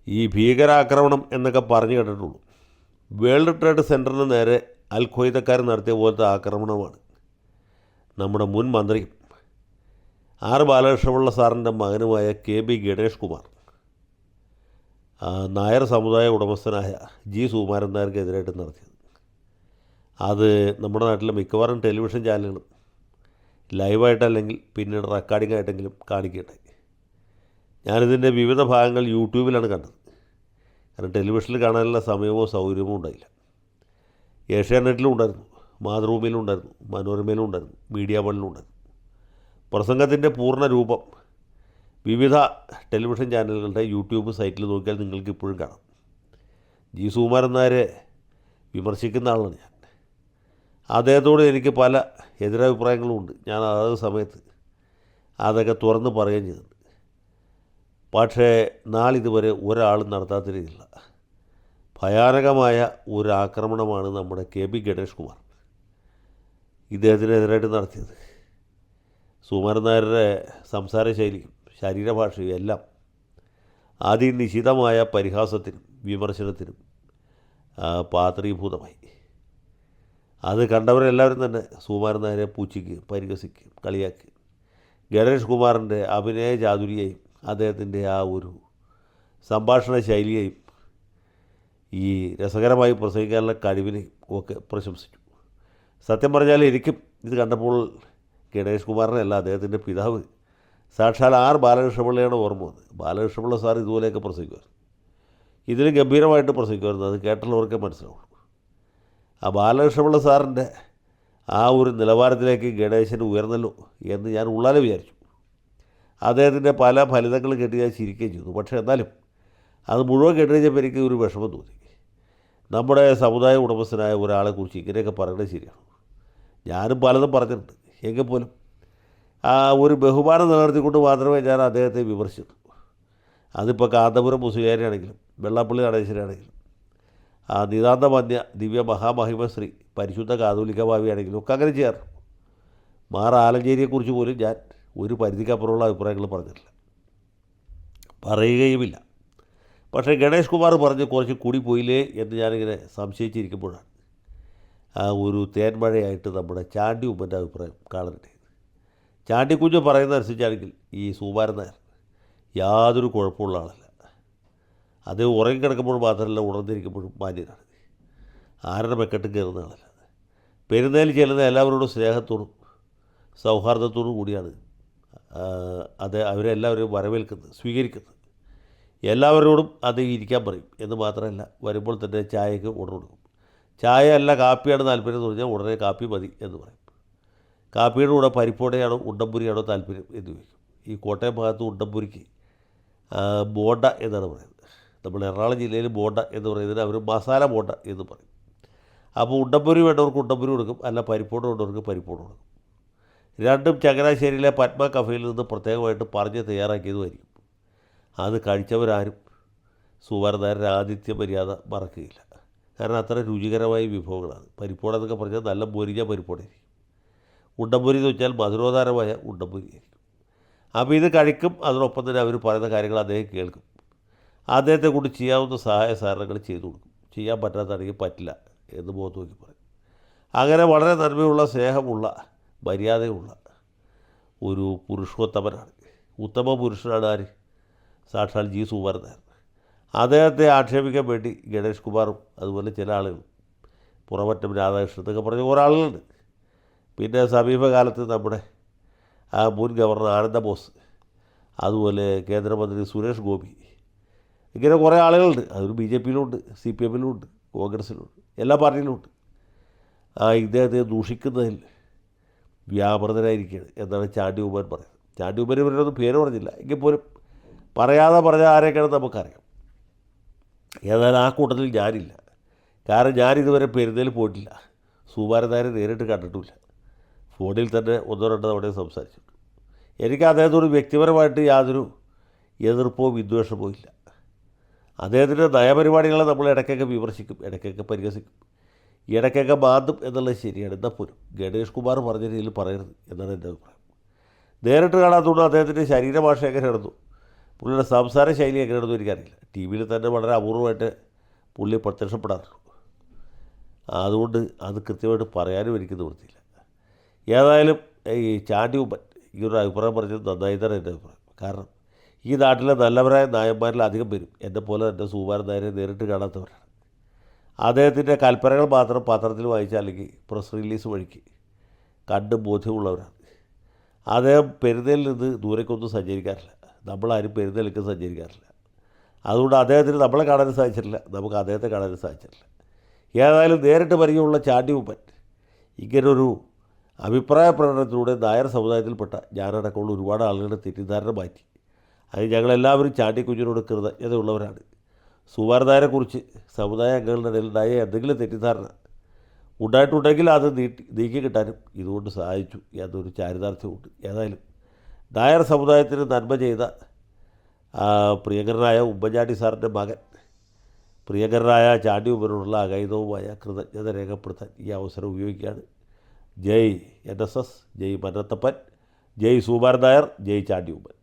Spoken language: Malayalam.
ഈ ഭീകരാക്രമണം എന്നൊക്കെ പറഞ്ഞു കേട്ടിട്ടുള്ളൂ. വേൾഡ് ട്രേഡ് സെൻറ്ററിന് നേരെ അൽ ഖ്വയ്ദക്കാർ നടത്തിയ പോലത്തെ ആക്രമണമാണ് നമ്മുടെ മുൻ മന്ത്രിയും ആർ ബാലകൃഷ്ണപിള്ള സാറിൻ്റെ മകനുമായ KB ഗണേഷ് കുമാർ നായർ സമുദായ ഉടമസ്ഥനായ G സുകുമാരൻ നായർക്കെതിരായിട്ട് നടത്തിയത്. അത് നമ്മുടെ നാട്ടിലെ മിക്കവാറും ടെലിവിഷൻ ചാനലുകളും ലൈവായിട്ടല്ലെങ്കിൽ പിന്നീട് റെക്കോർഡിംഗ് ആയിട്ടെങ്കിലും കാണിക്കട്ടെ. ഞാനിതിൻ്റെ വിവിധ ഭാഗങ്ങൾ യൂട്യൂബിലാണ് കണ്ടത്. കാരണം ടെലിവിഷനിൽ കാണാനുള്ള സമയമോ സൗകര്യമോ ഉണ്ടായില്ല. ഏഷ്യാനെറ്റിലും ഉണ്ടായിരുന്നു, മാതൃഭൂമിയിലും ഉണ്ടായിരുന്നു, മനോരമയിലും ഉണ്ടായിരുന്നു, മീഡിയ വണ്ണിലും ഉണ്ടായിരുന്നു. പ്രസംഗത്തിൻ്റെ പൂർണ്ണ രൂപം വിവിധ ടെലിവിഷൻ ചാനലുകളുടെ യൂട്യൂബ് സൈറ്റിൽ നോക്കിയാൽ നിങ്ങൾക്ക് ഇപ്പോഴും കാണാം. G സുകുമാരൻ നായരെ വിമർശിക്കുന്ന ആളാണ് ഞാൻ. അദ്ദേഹത്തോട് എനിക്ക് പല എതിരഭിപ്രായങ്ങളും ഉണ്ട്. ഞാൻ അതത് സമയത്ത് അതൊക്കെ തുറന്ന് പറയുകയും ചെയ്തിട്ടുണ്ട്. പക്ഷേ നാളിതുവരെ ഒരാളും നടത്താത്ത രീതിയിലുള്ള ഭയാനകമായ ഒരു ആക്രമണമാണ് നമ്മുടെ KB ഗണേഷ് കുമാർ ഇദ്ദേഹത്തിനെതിരായിട്ട് നടത്തിയത്. സുകുമാരൻ നായരുടെ സംസാര ശൈലിയും ശരീരഭാഷയും എല്ലാം അതിനിശിതമായ പരിഹാസത്തിനും വിമർശനത്തിനും പാത്രീഭൂതമായി. അത് കണ്ടവരെല്ലാവരും തന്നെ സുകുമാരൻ നായരെ പൂച്ഛിക്കുകയും പരിഹസിക്കുകയും കളിയാക്കുകയും ഗണേഷ് കുമാറിൻ്റെ അഭിനയ ചാതുരിയെയും അദ്ദേഹത്തിൻ്റെ ആ ഒരു സംഭാഷണ ശൈലിയെയും ഈ രസകരമായി പ്രസംഗിക്കാനുള്ള കഴിവിനെയും ഒക്കെ പ്രശംസിച്ചു. സത്യം പറഞ്ഞാൽ എനിക്കും ഇത് കണ്ടപ്പോൾ ഗണേഷ് കുമാറിനല്ല, അദ്ദേഹത്തിൻ്റെ പിതാവ് സാക്ഷാൽ ആർ ബാലകൃഷ്ണപിള്ളയാണ് ഓർമ്മ വന്നത്. ബാലകൃഷ്ണപിള്ള സാർ ഇതുപോലെയൊക്കെ പ്രസംഗിക്കുമായിരുന്നു, ഇതിലും ഗംഭീരമായിട്ട് പ്രസംഗിക്കുമായിരുന്നു. അത് കേട്ടുള്ളവർക്കേ മനസ്സിലാവുള്ളൂ. ആ ബാലകൃഷ്ണപിള്ള സാറിൻ്റെ ആ ഒരു നിലവാരത്തിലേക്ക് ഗണേശന് ഉയർന്നല്ലോ എന്ന് ഞാൻ ഉള്ളാലെ വിചാരിച്ചു. അദ്ദേഹത്തിൻ്റെ പല ഫലിതങ്ങൾ കേട്ട് ഞാൻ ചിരിക്കുകയും ചെയ്തു. പക്ഷേ എന്നാലും അത് മുഴുവൻ കേട്ട് കഴിഞ്ഞപ്പോൾ എനിക്ക് ഒരു വിഷമം തോന്നി. നമ്മുടെ സമുദായ ഉടമസ്ഥനായ ഒരാളെക്കുറിച്ച് ഇങ്ങനെയൊക്കെ പറയുന്നത് ശരിയാണ്. ഞാനും പലതും പറഞ്ഞിട്ടുണ്ട്. എങ്കിൽ പോലും ആ ഒരു ബഹുമാനം നിലനിർത്തിക്കൊണ്ട് മാത്രമേ ഞാൻ അദ്ദേഹത്തെ വിമർശിച്ചു. അതിപ്പോൾ കാന്തപുരം മുസ്ലിയാരാണെങ്കിലും വെള്ളാപ്പള്ളി നടേശനാണെങ്കിലും നിതാന്ത മന്യ ദിവ്യ മഹാമഹിമശ്രീ പരിശുദ്ധ കാതോലിക്ക ഭാവിയാണെങ്കിലും ഒക്കെ അങ്ങനെ ചെയ്യാറുണ്ട്. മാർ ആലഞ്ചേരിയെക്കുറിച്ച് പോലും ഞാൻ ഒരു പരിധിക്കപ്പുറമുള്ള അഭിപ്രായങ്ങൾ പറഞ്ഞിട്ടില്ല, പറയുകയുമില്ല. പക്ഷേ ഗണേഷ് കുമാർ പറഞ്ഞ് കുറച്ച് കൂടി പോയില്ലേ എന്ന് ഞാനിങ്ങനെ സംശയിച്ചിരിക്കുമ്പോഴാണ് ഒരു തേന്മഴയായിട്ട് നമ്മുടെ ചാണ്ടി ഉമ്മൻ്റെ അഭിപ്രായം കാണുന്നുണ്ട്. ചാണ്ടിക്കുഞ്ഞ് പറയുന്നതനുസരിച്ചാണെങ്കിൽ ഈ സുകുമാരൻ നായർ യാതൊരു കുഴപ്പമുള്ള ആളല്ല. അത് ഉറങ്ങിക്കിടക്കുമ്പോൾ മാത്രമല്ല, ഉണർന്നിരിക്കുമ്പോഴും മാന്യനാണ്. ആരുടെ മെക്കെട്ടും കയറുന്ന ആളല്ല. പെരുന്നേൽ ചെല്ലുന്ന എല്ലാവരോടും സ്നേഹത്തോടും സൗഹാർദ്ദത്തോടും കൂടിയാണ് അവരെല്ലാവരെയും വരവേൽക്കുന്നത്, സ്വീകരിക്കുന്നത്. എല്ലാവരോടും അത് ഇരിക്കാൻ പറയും എന്ന് മാത്രമല്ല, വരുമ്പോൾ തന്നെ ചായക്ക് ഓർഡർ കൊടുക്കും. ചായ അല്ല കാപ്പിയാണ് താല്പര്യം എന്ന് പറഞ്ഞാൽ ഉടനെ കാപ്പി മതി എന്ന് പറയും. കാപ്പിയുടെ കൂടെ പരിപ്പോടയാണോ ഉണ്ടംപുരിയാണോ താല്പര്യം എന്ന് ചോദിക്കും. ഈ കോട്ടയം ഭാഗത്ത് ഉണ്ടംപുരിക്ക് ബോണ്ട എന്നാണ് പറയുന്നത്. നമ്മൾ എറണാകുളം ജില്ലയിൽ ബോണ്ട എന്ന് പറയുന്നതിന് അവർ മസാല ബോണ്ട എന്ന് പറയും. അപ്പോൾ ഉണ്ടംപുരി വേണ്ടവർക്ക് ഉണ്ടംപുരി കൊടുക്കും, അല്ല പരിപ്പോട് വേണ്ടവർക്ക് പരിപ്പോട് കൊടുക്കും. രണ്ടും ചങ്ങനാശ്ശേരിയിലെ പത്മ കഫയിൽ നിന്ന് പ്രത്യേകമായിട്ട് പറഞ്ഞ് തയ്യാറാക്കിയതുമായിരിക്കും. അത് കഴിച്ചവരാരും സുകുമാരൻ നായരുടെ ആതിഥ്യ മര്യാദ മറക്കുകയില്ല. കാരണം അത്ര രുചികരമായ വിഭവങ്ങളാണ്. പരിപ്പോടെന്നൊക്കെ പറഞ്ഞാൽ നല്ല മൊരിഞ്ഞ പരിപ്പോടായിരിക്കും. ഉണ്ടംപുരി എന്ന് വെച്ചാൽ മധുരോധാരമായ ഉണ്ടംപുരി ആയിരിക്കും. അപ്പോൾ ഇത് കഴിക്കും. അതിനൊപ്പം തന്നെ അവർ പറയുന്ന കാര്യങ്ങൾ അദ്ദേഹം കേൾക്കും. അദ്ദേഹത്തെ കൊണ്ട് ചെയ്യാവുന്ന സഹായ സഹകരണങ്ങൾ ചെയ്തു കൊടുക്കും. ചെയ്യാൻ പറ്റാത്തതാണെങ്കിൽ പറ്റില്ല എന്ന് മുഖത്ത് നോക്കി പറയും. അങ്ങനെ വളരെ നന്മയുള്ള സ്നേഹമുള്ള മര്യാദയുള്ള ഒരു പുരുഷോത്തമനാണ്, ഉത്തമ പുരുഷനാണ് ആര്? സാക്ഷാൽ G സുകുമാരൻ നായർ. അദ്ദേഹത്തെ ആക്ഷേപിക്കാൻ വേണ്ടി ഗണേഷ് കുമാറും അതുപോലെ ചില ആളുകൾ, പുറമറ്റം രാധാകൃഷ്ണൻ എന്നൊക്കെ പറഞ്ഞ കുറേ ആളുകളുണ്ട്. പിന്നെ സമീപകാലത്ത് നമ്മുടെ മുൻ ഗവർണർ ആനന്ദ ബോസ്, അതുപോലെ കേന്ദ്രമന്ത്രി സുരേഷ് ഗോപി, ഇങ്ങനെ കുറേ ആളുകളുണ്ട്. അതൊരു BJPയിലുണ്ട്, CPMയിലുണ്ട്, കോൺഗ്രസ്സിലുണ്ട്, എല്ലാ പാർട്ടിയിലുമുണ്ട്. ഇദ്ദേഹത്തെ ദൂഷിക്കുന്നതിൽ വ്യാപൃതരായിരിക്കുകയാണ് എന്നാണ് ചാണ്ടി ഉമ്മൻ പറയുന്നത്. ചാണ്ടി ഉമ്മൻ ഇവരൊന്നും പേര് പറഞ്ഞില്ല, എങ്കിൽ പോലും പറയാതെ പറഞ്ഞ ആരെയൊക്കെയാണെന്ന് നമുക്കറിയാം. ഏതായാലും ആ കൂട്ടത്തിൽ ഞാനില്ല. കാരണം ഞാനിതുവരെ പെരുന്നേൽ പോയിട്ടില്ല, സുകുമാരൻ നായരെ നേരിട്ട് കണ്ടിട്ടുമില്ല. ഫോണിൽ തന്നെ ഒന്നോ രണ്ടോ തവണ സംസാരിച്ചിട്ടുണ്ട്. എനിക്ക് അദ്ദേഹത്തോട് വ്യക്തിപരമായിട്ട് യാതൊരു എതിർപ്പോ വിദ്വേഷമോ ഇല്ല. അദ്ദേഹത്തിൻ്റെ നയപരിപാടികളെ നമ്മൾ ഇടയ്ക്കൊക്കെ വിമർശിക്കും, ഇടയ്ക്കൊക്കെ പരിഹസിക്കും, ഇടയ്ക്കൊക്കെ മാന്തും എന്നുള്ളത് ശരിയാണ്. എന്നാൽ പോലും ഗണേഷ് കുമാർ പറഞ്ഞ രീതിയിൽ പറയരുത് എന്നാണ് എൻ്റെ അഭിപ്രായം. നേരിട്ട് കാണാത്തതുകൊണ്ട് അദ്ദേഹത്തിൻ്റെ ശരീരഭാഷ എങ്ങനെ നടന്നു, പുള്ളിയുടെ സംസാര ശൈലി എങ്ങനെയാണെന്ന് എനിക്കറിയില്ല. ടി വിയിൽ തന്നെ വളരെ അപൂർവമായിട്ട് പുള്ളി പ്രത്യക്ഷപ്പെടാറുള്ളൂ. അതുകൊണ്ട് അത് കൃത്യമായിട്ട് പറയാനും എനിക്ക് നിവൃത്തിയില്ല. ഏതായാലും ഈ ചാണ്ടി ഉമ്മൻ ഈ ഒരു അഭിപ്രായം പറഞ്ഞത് നന്നായി തന്നെ എൻ്റെ അഭിപ്രായം. കാരണം ഈ നാട്ടിലെ നല്ലവരായ നായന്മാരിൽ അധികം പേരും എന്നെപ്പോലെ തന്നെ സുകുമാരൻ നായരെ നേരിട്ട് കാണാത്തവരാണ്. അദ്ദേഹത്തിൻ്റെ കൽപ്പനകൾ മാത്രം പത്രത്തിൽ വായിച്ചാൽ അല്ലെങ്കിൽ പ്രസ് റിലീസ് വഴിക്ക് കണ്ട് ബോധ്യമുള്ളവരാണ്. അദ്ദേഹം പെരുന്നയിൽ നിന്ന് ദൂരേക്കൊന്നും സഞ്ചരിക്കാറില്ല. നമ്മളാരും പെരുന്നലേക്ക് സഞ്ചരിക്കാറില്ല. അതുകൊണ്ട് അദ്ദേഹത്തിന് നമ്മളെ കാണാനും സാധിച്ചിട്ടില്ല, നമുക്ക് അദ്ദേഹത്തെ കാണാനും സാധിച്ചിട്ടില്ല. ഏതായാലും നേരിട്ട് പരിചയമുള്ള ചാണ്ടി ഉമ്മൻ ഇങ്ങനൊരു അഭിപ്രായ പ്രകടനത്തിലൂടെ നായർ സമുദായത്തിൽപ്പെട്ട ഞാനടക്കമുള്ള ഒരുപാട് ആളുകളുടെ തെറ്റിദ്ധാരണ മാറ്റി. അത് ഞങ്ങളെല്ലാവരും ചാണ്ടി കുഞ്ഞിനോട് കൃതജ്ഞതയുള്ളവരാണ്. സുകുമാരൻ നായരെക്കുറിച്ച് സമുദായ അംഗങ്ങളുടെ ഇടയിലുണ്ടായ എന്തെങ്കിലും തെറ്റിദ്ധാരണ ഉണ്ടായിട്ടുണ്ടെങ്കിൽ അത് നീക്കി കിട്ടാനും ഇതുകൊണ്ട് സഹായിച്ചു എന്നൊരു ചാരിതാർത്ഥ്യമുണ്ട്. ഏതായാലും നായർ സമുദായത്തിന് നന്മ ചെയ്ത പ്രിയങ്കരനായ ഉമ്മൻചാണ്ടി സാറിൻ്റെ മകൻ പ്രിയങ്കരനായ ചാണ്ടി ഉമ്മനോടുള്ള അകൈതവുമായ കൃതജ്ഞത രേഖപ്പെടുത്താൻ ഈ അവസരം ഉപയോഗിക്കുകയാണ്. ജയ് NSS, ജയ് മന്നത്തപ്പൻ, ജയ് സുകുമാരൻ നായർ, ജയ് ചാണ്ടി ഉമ്മൻ.